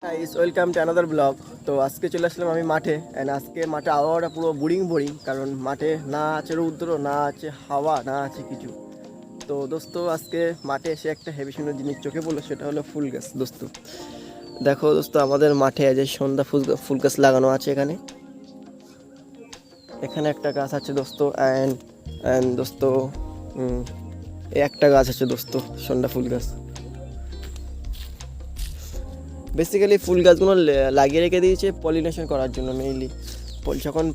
Guys welcome to another blog. তো আজকে চলে আসলাম আমি মাঠে, অ্যান্ড আজকে মাঠে আবহাওয়াটা পুরো বোরিং কারণ মাঠে না আছে রৌদ্র, না আছে হাওয়া, না আছে কিছু। তো দোস্ত আজকে মাঠে এসে একটা হেভি সুন্দর জিনিস চোখে পড়লো, সেটা হলো ফুল গাছ। দোস্ত দেখো দোস্ত, আমাদের মাঠে যে সন্ধ্যা ফুল গাছ লাগানো আছে এখানে এখানে একটা গাছ আছে দোস্ত, অ্যান্ড অ্যান্ড দোস্ত এই একটা গাছ আছে দোস্ত, সন্ধ্যা ফুল গাছ। বেসিক্যালি ফুল গাছগুলো লাগিয়ে রেখে দিয়েছে পলিনেশন করার জন্য মেইনলি।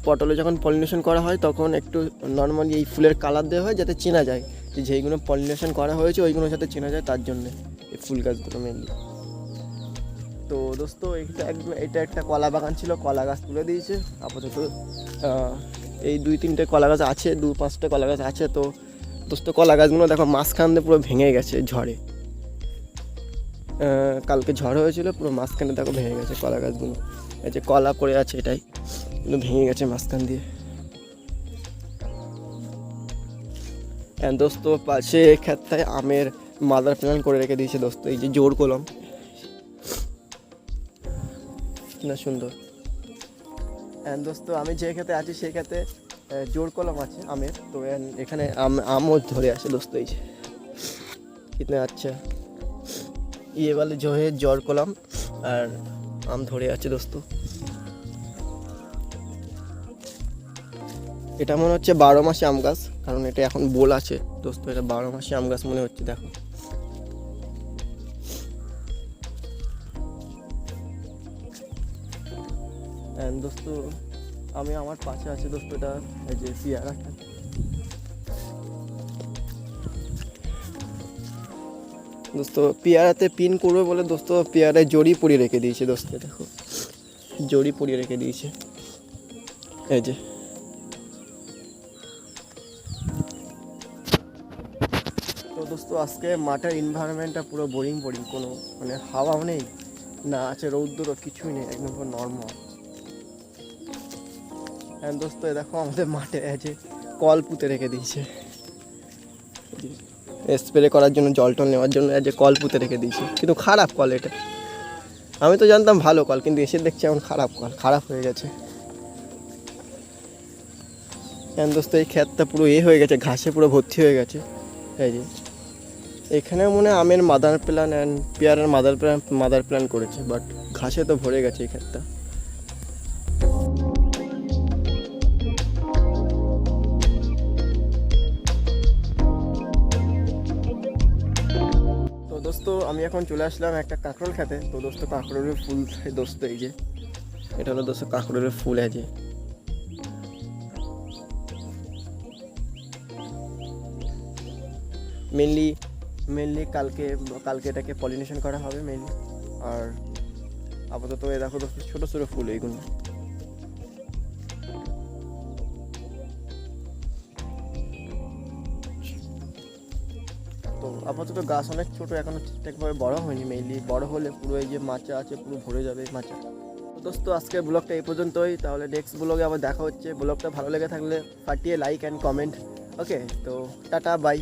পটলে যখন পলিনেশন করা হয় তখন একটু নর্মালি এই ফুলের কালার দেওয়া হয় যাতে চেনা যায় যে যেইগুলো পলিনেশন করা হয়েছে ওইগুলোর সাথে চেনা যায়, তার জন্যে এই ফুল গাছগুলো মেইনলি। তো দোস্ত এটা একটা কলা বাগান ছিল, কলা গাছ তুলে দিয়েছে আপাতত। এই 2-3টে কলা গাছ আছে, 2-5টা কলা গাছ আছে। তো দোস্ত কলা গাছগুলো দেখো মাঝখান দিয়ে পুরো ভেঙে গেছে ঝড়ে। কালকে ঝড় হয়েছিল, পুরো মাঝখানে দেখো ভেঙে গেছে কলা গাছগুলো। এই যে কলা পড়ে আছে এটাই কিন্তু ভেঙে গেছে মাঝখান দিয়ে। দোস্ত পাশে ক্ষেতটায় আমের মাদার প্ল্যান করে রেখে দিয়েছে দোস্ত, এই যে জোর কলম, না সুন্দর। দোস্ত আমি যে খেতে আছি সেই খেতে জোর কলম আছে আমের। তো এখানে আমও ধরে আসে দোস্ত, এই যে কিতনা আচ্ছা ইয়ে বলে জোহে জোর কলম, আর আম ধরে আছে দোস্ত। এটা মনে হচ্ছে 12 মাসে আম গাছ, কারণ এটা এখন বোল আছে দোস্ত। এটা 12 মাসে আম গাছ মনে হচ্ছে, দেখো। দোস্ত আমি আমার পাশে আছে দোস্ত, এটা এই যে পেয়ারাটা। দোস্ত পেয়ারাতে পিন করবে বলে দোস্ত পেয়ারায় জড়ি পরিয়ে রেখে দিয়েছে দোস্ত, দেখো জড়ি পরিয়ে রেখে দিয়েছে এই যে। তো দোস্ত আজকে মাঠের এনভায়রনমেন্টটা পুরো বোরিং, কোনো মানে হাওয়াও নেই, না আছে রৌদ্র, কিছুই নেই, একদম পুরো নর্মাল। হ্যাঁ দোস্ত দেখো আমাদের মাঠে আছে কল পুঁতে রেখে দিয়েছে, স্প্রে করার জন্য, জল টল নেওয়ার জন্য যে কল পুঁতে রেখে দিয়েছে। কিন্তু খারাপ কল এটা, আমি তো জানতাম ভালো কল, কিন্তু এসে দেখছি এখন খারাপ কল, খারাপ হয়ে গেছে। হ্যাঁ দোস্ত এই ক্ষেতটা পুরো হয়ে গেছে, ঘাসে পুরো ভর্তি হয়ে গেছে। এই যে এখানে মনে হয় আমের মাদার প্ল্যান অ্যান্ড পেয়ারার মাদার প্ল্যান করেছে, বাট ঘাসে তো ভরে গেছে এই ক্ষেতটা। তো দোস্ত আমি এখন চলে আসলাম একটা কাঁকরোল খেতে। তো দোস্ত কাঁকরোলের ফুল দোস্ত, এই যে এটা হলো দোস্ত কাঁকরোলের ফুল আছে। মেনলি কালকে এটাকে পলিনেশন করা হবে মেনলি। আর আপাতত এই দেখো দোস্ত ছোটো ছোটো ফুল এইগুলো। তো আপাতত গাছ অনেক ছোটো, এখনও ঠিকঠাকভাবে বড় হয়নি। মেইনলি বড় হলে পুরো এই যে মাচা আছে পুরো ভরে যাবে এই মাচা। তো দোস্ত আজকের ব্লগটা এই পর্যন্তই, তাহলে নেক্সট ব্লগে আবার দেখা হচ্ছে। ব্লগটা ভালো লেগে থাকলে ফাটিয়ে লাইক অ্যান্ড কমেন্ট। ওকে, তো টাটা বাই।